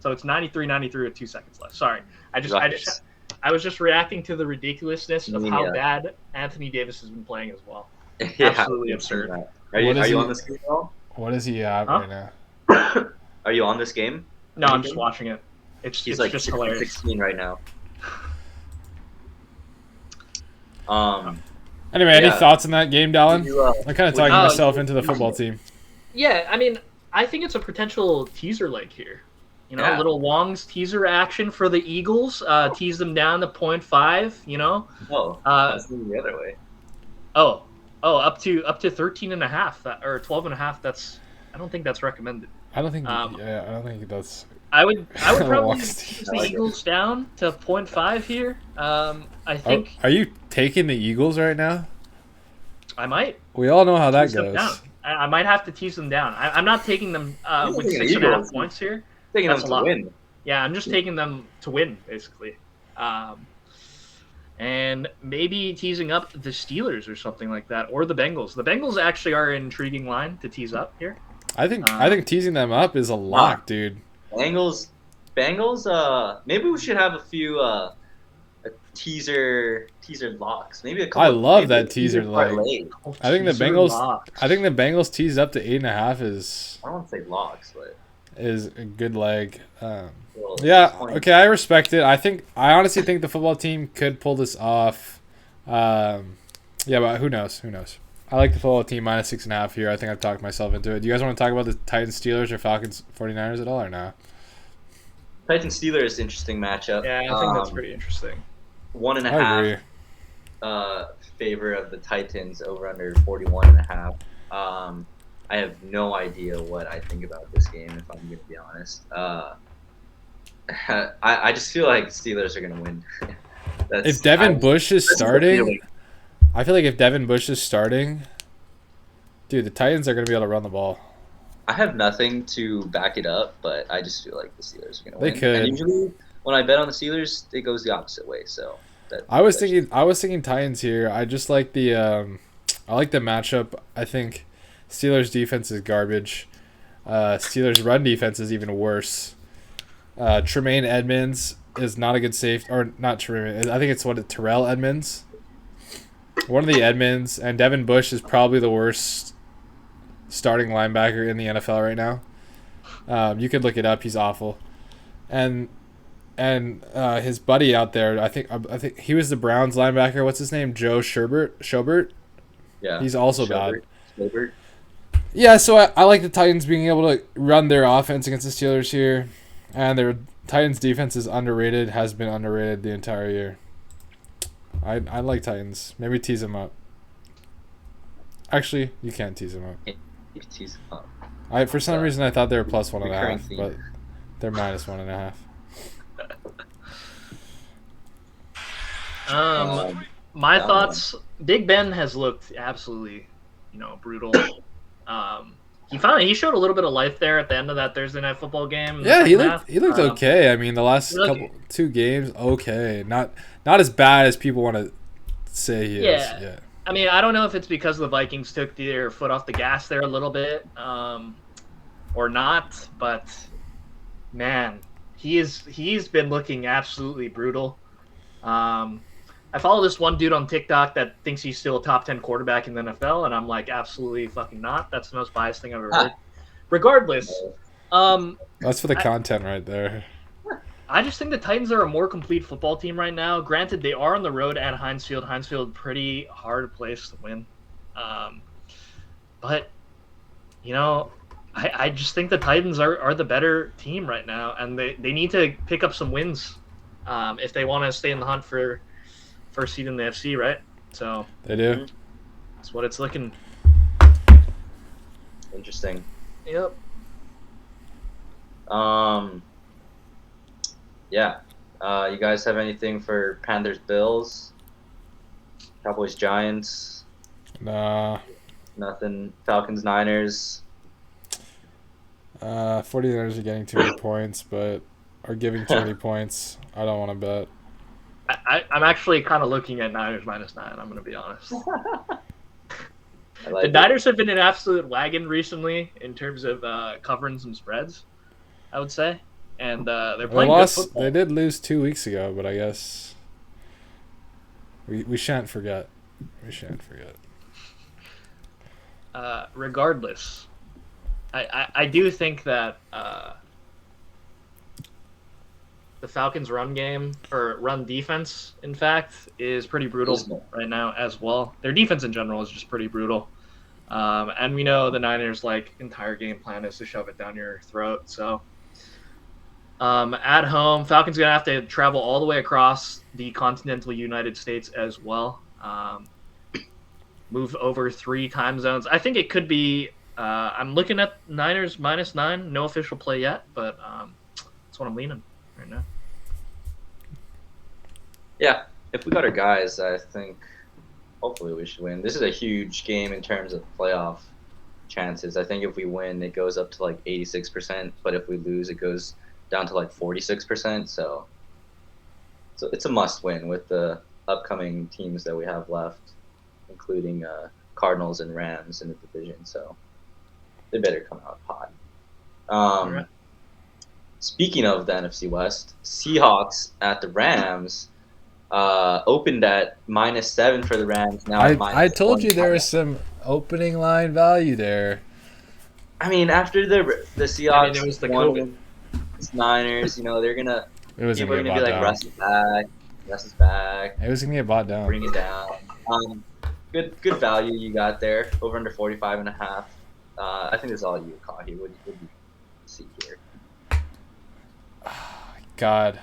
So it's 93-93 with 2 seconds left. Sorry, I was just reacting to the ridiculousness of how bad Anthony Davis has been playing as well. Yeah, absolutely absurd. Are you on this game at all? What is he at right now? Are you on this game? No, I'm just watching it. He's it's just hilarious. 16 right now. Anyway, any thoughts on that game, Dallon? I'm kind of talking myself into the football team. Yeah, I mean, I think it's a potential teaser leg here. You know, little Wong's teaser action for the Eagles. Tease them down to 0.5. You know. Oh, that's the other way. Oh, up to 13.5 or 12.5. That's. I don't think that's recommended. I don't think. I don't think that's. I would probably tease the Eagles down to 0.5 here. I think. Are you taking the Eagles right now? I might. We all know how that goes. I might have to tease them down. I'm not taking them with 6.5 points here. Taking them to win. Yeah, I'm just taking them to win, basically. And maybe teasing up the Steelers or something like that, or the Bengals. The Bengals actually are an intriguing line to tease up here. I think teasing them up is a lock, dude. Bengals. Maybe we should have a few teaser locks. Maybe a couple. I love that teaser leg. I think the Bengals teased up to 8.5 is. I don't want to say locks, but is a good leg. Yeah, okay, I respect it. I honestly think the football team could pull this off. Yeah, but who knows? I like the football team minus 6.5 here. I think I've talked myself into it. Do you guys want to talk about the Titans Steelers or Falcons 49ers at all or no? Titans Steelers, interesting matchup. Yeah, I think that's pretty interesting. 1.5 favor of the Titans over under 41.5. I have no idea what I think about this game, if I'm going to be honest. I just feel like Steelers are going to win. If Devin Bush is starting, I feel like if Devin Bush is starting, dude, the Titans are going to be able to run the ball. I have nothing to back it up, but I just feel like the Steelers are going to win. They could. And usually, when I bet on the Steelers, it goes the opposite way. So I was thinking Titans here. I just like the I like the matchup. I think Steelers defense is garbage. Steelers run defense is even worse. Tremaine Edmonds is not a good safety, or not Tremaine. I think it's Terrell Edmonds. One of the Edmonds, and Devin Bush is probably the worst starting linebacker in the NFL right now. You could look it up. He's awful. And and his buddy out there, I think he was the Browns linebacker. What's his name? Joe Schobert. Yeah, He's also bad. Schobert. Yeah, so I like the Titans being able to run their offense against the Steelers here, and their Titans defense is underrated. Has been underrated the entire year. I like Titans. Maybe tease them up. Actually, you can't tease them up. You can tease them up. For some reason I thought they were plus 1.5, theme. but they're minus 1.5. My thoughts. Big Ben has looked absolutely, brutal. He showed a little bit of life there at the end of that Thursday night football game. Yeah, he looked okay. I mean, the last two games, okay, not as bad as people want to say he is. Yeah. I mean, I don't know if it's because the Vikings took their foot off the gas there a little bit, or not. But man, he's been looking absolutely brutal. I follow this one dude on TikTok that thinks he's still a top 10 quarterback in the NFL, and I'm like, absolutely fucking not. That's the most biased thing I've ever heard. Regardless, that's for the content right there. I just think the Titans are a more complete football team right now. Granted, they are on the road at Heinz Field. Heinz Field, pretty hard place to win. But, I just think the Titans are the better team right now, and they need to pick up some wins if they want to stay in the hunt for first seed in the FC, right? So they do. That's what it's looking. Interesting. Yep. Yeah. You guys have anything for Panthers Bills? Cowboys Giants? Nah. Nothing. Falcons Niners? 49ers are getting too many points, but are giving too many points. I don't want to bet. I'm actually kind of looking at Niners -9. I'm going to be honest. The Niners have been an absolute wagon recently in terms of covering some spreads, I would say. And they're playing good football. They did lose 2 weeks ago, but I guess we shan't forget. We shan't forget. Regardless, I do think that the Falcons' run game, or run defense, in fact, is pretty brutal right now as well. Their defense in general is just pretty brutal. And we know the Niners' entire game plan is to shove it down your throat. So at home, Falcons going to have to travel all the way across the continental United States as well. Move over 3 time zones. I think it could be I'm looking at Niners -9. No official play yet, but that's what I'm leaning right now. Yeah, if we got our guys, I think hopefully we should win. This is a huge game in terms of playoff chances. I think if we win, it goes up to 86%, but if we lose, it goes down to 46%. So it's a must-win with the upcoming teams that we have left, including Cardinals and Rams in the division. So they better come out hot. Right. Speaking of the NFC West, Seahawks at the Rams. Opened at -7 for the Rams. Now I told you there was some opening line value there. I mean, after the Seahawks it was the won COVID. against Niners, they're gonna People are gonna be like, Russ is back. Russ is back. It was gonna get bought down. Bring it down. Good value you got there. Over under 45.5. I think that's all you caught here. What do you see here? God,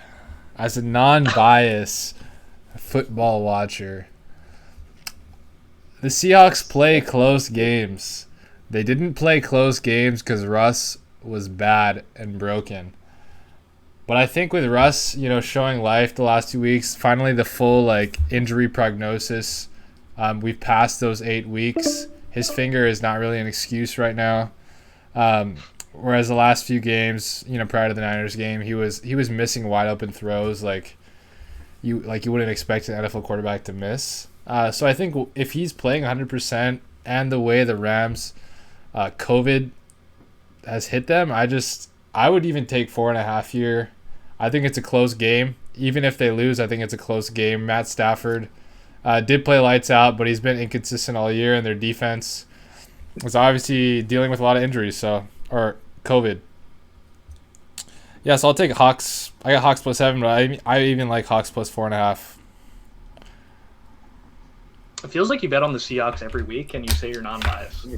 as a non-bias football watcher, the Seahawks play close games. They didn't play close games because Russ was bad and broken. But I think with Russ, showing life the last 2 weeks, finally the full injury prognosis, we've passed those 8 weeks. His finger is not really an excuse right now. Whereas the last few games, prior to the Niners game, he was missing wide open throws you wouldn't expect an NFL quarterback to miss. So I think if he's playing 100% and the way the Rams COVID has hit them, I would even take 4.5 here. I think it's a close game. Even if they lose, I think it's a close game. Matt Stafford did play lights out, but he's been inconsistent all year, and their defense is obviously dealing with a lot of injuries, or COVID. Yeah, so I'll take Hawks. I got Hawks plus 7, but I even like Hawks plus 4.5. It feels like you bet on the Seahawks every week, and you say you're non-biased.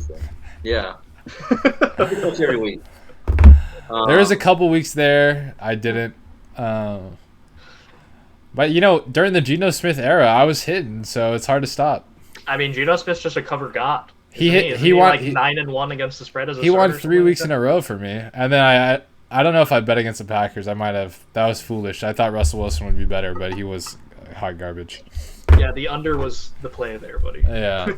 Yeah. Pretty much every week. There was a couple weeks there I didn't. But, during the Geno Smith era, I was hitting, so it's hard to stop. I mean, Geno Smith's just a cover god. He won 9-1 against the spread as a He won 3 weeks in a row for me. And then I don't know if I bet against the Packers. I might have. That was foolish. I thought Russell Wilson would be better, but he was hot garbage. Yeah, the under was the play there, buddy. Yeah.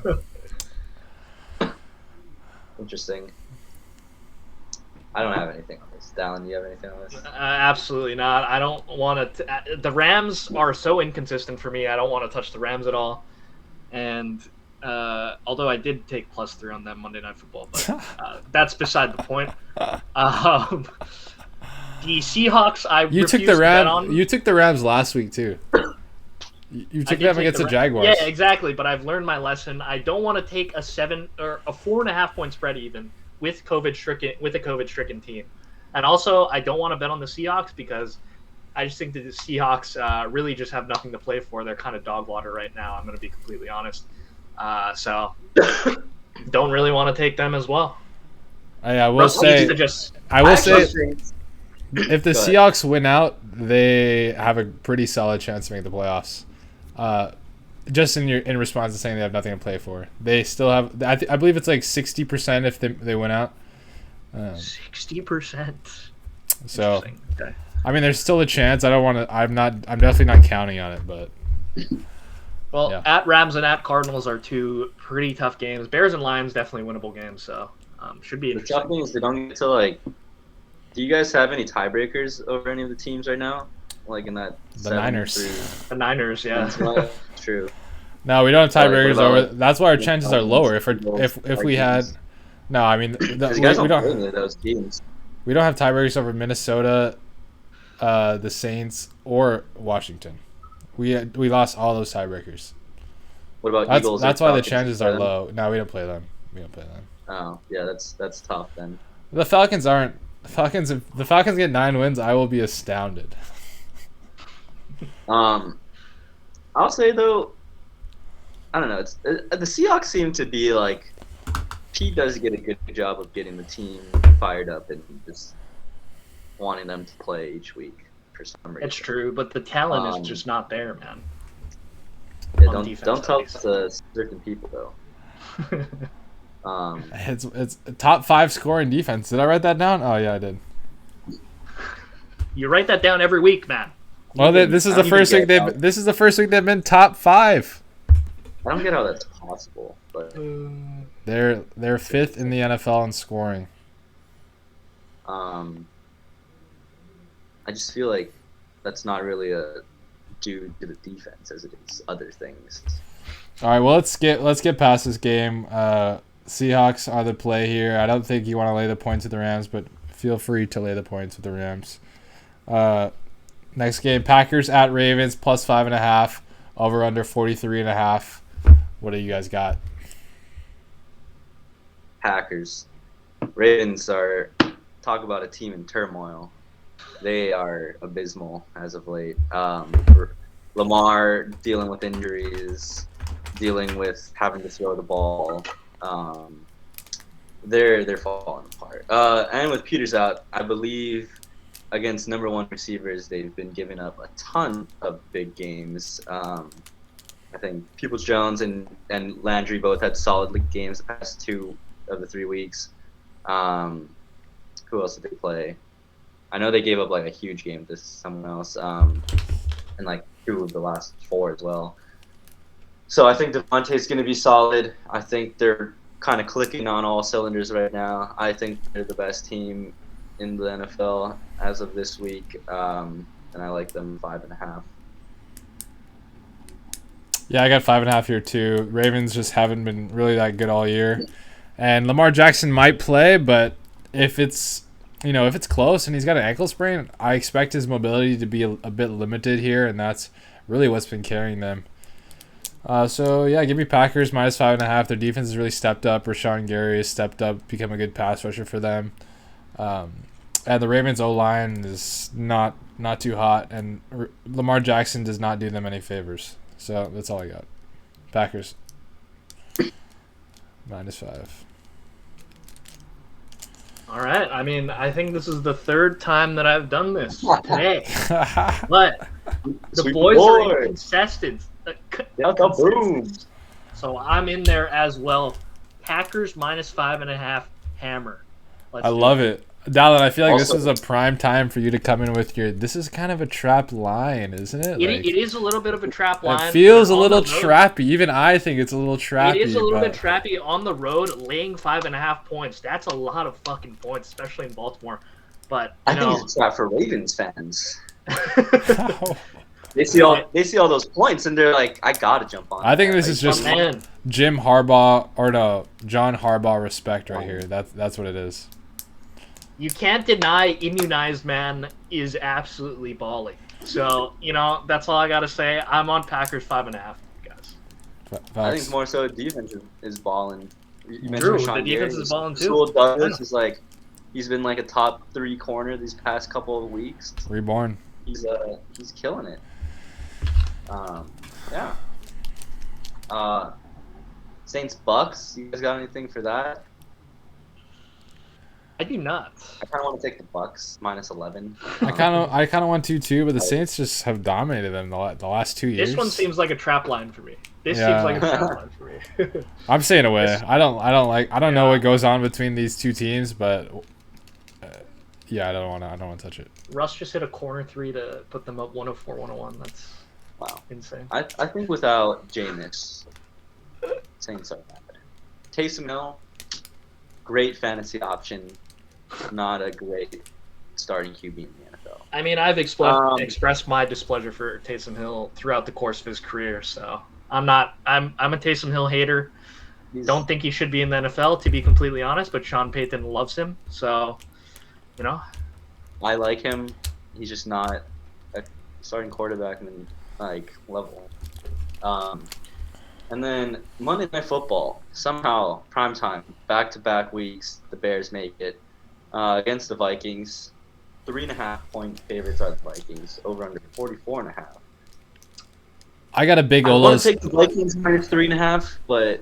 Interesting. I don't have anything on this. Dallin, do you have anything on this? Absolutely not. I don't want to. The Rams are so inconsistent for me. I don't want to touch the Rams at all. And although I did take +3 on them Monday Night Football, but that's beside the point. The Seahawks, You took the Rams last week too. You took them against the Jaguars. Yeah, exactly. But I've learned my lesson. I don't want to take a 7 or a 4.5 point spread even with a COVID-stricken team. And also, I don't want to bet on the Seahawks because I just think that the Seahawks really just have nothing to play for. They're kind of dog water right now. I'm going to be completely honest. So, don't really want to take them as well. I will say, if the Seahawks win out, they have a pretty solid chance to make the playoffs. Just in response to saying they have nothing to play for, they still have. I believe it's like 60% if they win out. 60%. So, okay. I mean, there's still a chance. I'm definitely not counting on it, but. Well, yeah. At Rams and at Cardinals are two pretty tough games. Bears and Lions definitely winnable games, so should be interesting. The tough thing is they don't get to do you guys have any tiebreakers over any of the teams right now? Like in that the Niners. The Niners, yeah. That's true. No, we don't have tiebreakers over. That's why our chances are lower. If we had, no, I mean we don't those teams. We don't have tiebreakers over Minnesota, the Saints, or Washington. We lost all those tiebreakers. What about Eagles? That's why the chances are low. No, we don't play them. Oh, yeah, that's tough then. The Falcons aren't. If the Falcons get 9 wins, I will be astounded. I'll say though, I don't know. The Seahawks seem to be Pete does get a good job of getting the team fired up and just wanting them to play each week for some reason. It's true, but the talent is just not there, man. Yeah, don't tell to certain people though. It's top 5 scoring defense. Did I write that down? Oh yeah, I did. You write that down every week, man. Well, this is the first week they've been top 5. I don't get how that's possible, but they're 5th in the NFL in scoring. I just feel like that's not really due to the defense as it is other things. All right, well let's get past this game. Seahawks are the play here. I don't think you want to lay the points with the Rams, but feel free to lay the points with the Rams. Next game, Packers at Ravens plus 5.5, over under 43.5. What do you guys got? Packers. Ravens are, talk about a team in turmoil. They are abysmal as of late. Lamar dealing with injuries, dealing with having to throw the ball. They're falling apart. And with Peters out, I believe against number 1 receivers, they've been giving up a ton of big games. I think Peoples-Jones and Landry both had solid games the past 2 of the 3 weeks. Who else did they play? I know they gave up a huge game to someone else, and 2 of the last 4 as well. So I think Devontae's going to be solid. I think they're kind of clicking on all cylinders right now. I think they're the best team in the NFL as of this week, and I like them 5.5. Yeah, I got 5.5 here too. Ravens just haven't been really that good all year, and Lamar Jackson might play, but if it's close and he's got an ankle sprain, I expect his mobility to be a bit limited here, and that's really what's been carrying them. So yeah, give me Packers minus 5.5. Their defense has really stepped up. Rashawn Gary has stepped up, become a good pass rusher for them. And the Ravens O-line is not too hot, and Lamar Jackson does not do them any favors. So that's all I got. Packers. -5. All right. I mean, I think this is the third time that I've done this today. But the boys are inconsistent. Boom. So I'm in there as well. Packers -5.5 hammer. I love it. Dallon, I feel like this is a prime time for you to come in with your. This is kind of a trap line, isn't it? It is a little bit of a trap line. It feels a little trappy. Even I think it's a little trappy. It is a little bit trappy on the road, laying 5.5 points. That's a lot of fucking points, especially in Baltimore. But I think it's a trap for Ravens fans. They see all those points and they're like, I gotta jump on. I think this is just John Harbaugh respect right here. That's what it is. You can't deny immunized man is absolutely balling. So, that's all I got to say. I'm on Packers 5.5, guys. I think more so defense is balling. You mentioned the defense is balling too. School Douglas is like, he's been like a top 3 corner these past couple of weeks. Reborn. He's killing it. Yeah. Saints Bucks. You guys got anything for that? I do not. I kind of want to take the Bucks -11. I kind of want to too, but the Saints just have dominated them the last 2 years. This one seems like a trap line for me. Seems like a trap line for me. I'm staying away. I don't know what goes on between these two teams, but I don't want to touch it. Russ just hit a corner 3 to put them up 104-101. That's insane. I think without Jameis, Saints are bad. Taysom Hill, great fantasy option, not a great starting QB in the NFL. I mean, I've expressed my displeasure for Taysom Hill throughout the course of his career, so I'm a Taysom Hill hater. Don't think he should be in the NFL, to be completely honest, but Sean Payton loves him, so, I like him. He's just not a starting quarterback level. And then Monday Night Football, somehow, primetime, back-to-back weeks, the Bears make it against the Vikings. 3.5-point favorites are the Vikings, over under 44.5. I got a big Ola's. I want to take the Vikings -3.5, but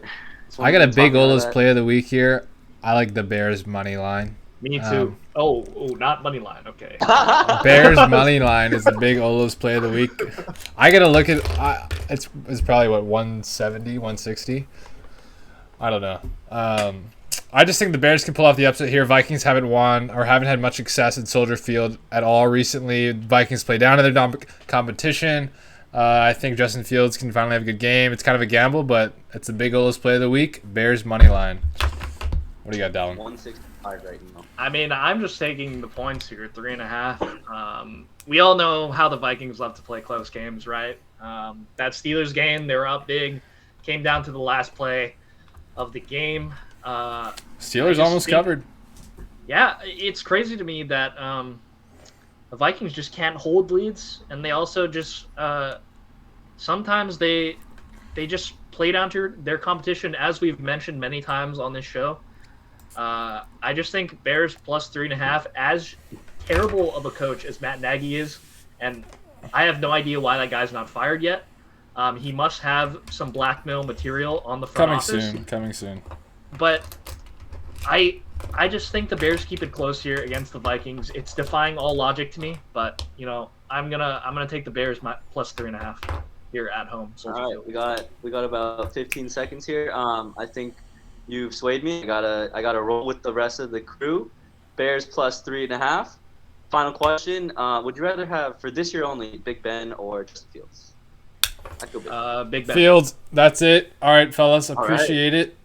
I got a big Ola's play of the week here. I like the Bears money line. Me too. Not money line. Okay. Bears money line is the big Ola's play of the week. I gotta look at. It's probably what 170, 160. I don't know. I just think the Bears can pull off the upset here. Vikings haven't won or haven't had much success in Soldier Field at all recently. Vikings play down to their competition. I think Justin Fields can finally have a good game. It's kind of a gamble, but it's a big Ola's play of the week. Bears money line. What do you got, Dallon? 165 right now. I mean, I'm just taking the points here, 3.5. We all know how the Vikings love to play close games, right? That Steelers game, they were up big, came down to the last play of the game. Steelers almost covered. Yeah, it's crazy to me that the Vikings just can't hold leads, and they also just sometimes they just play down to their competition, as we've mentioned many times on this show. I just think Bears +3.5, as terrible of a coach as Matt Nagy is, and I have no idea why that guy's not fired yet. He must have some blackmail material on the front office. Coming soon. But I just think the Bears keep it close here against the Vikings. It's defying all logic to me, but I'm gonna take the Bears +3.5 here at home. All right, we got about 15 seconds here. I think you've swayed me. I gotta roll with the rest of the crew. Bears +3.5. Final question: would you rather have, for this year only, Big Ben or Justin Fields? I feel Big Ben. Fields. That's it. All right, fellas. Appreciate it.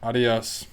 Adios.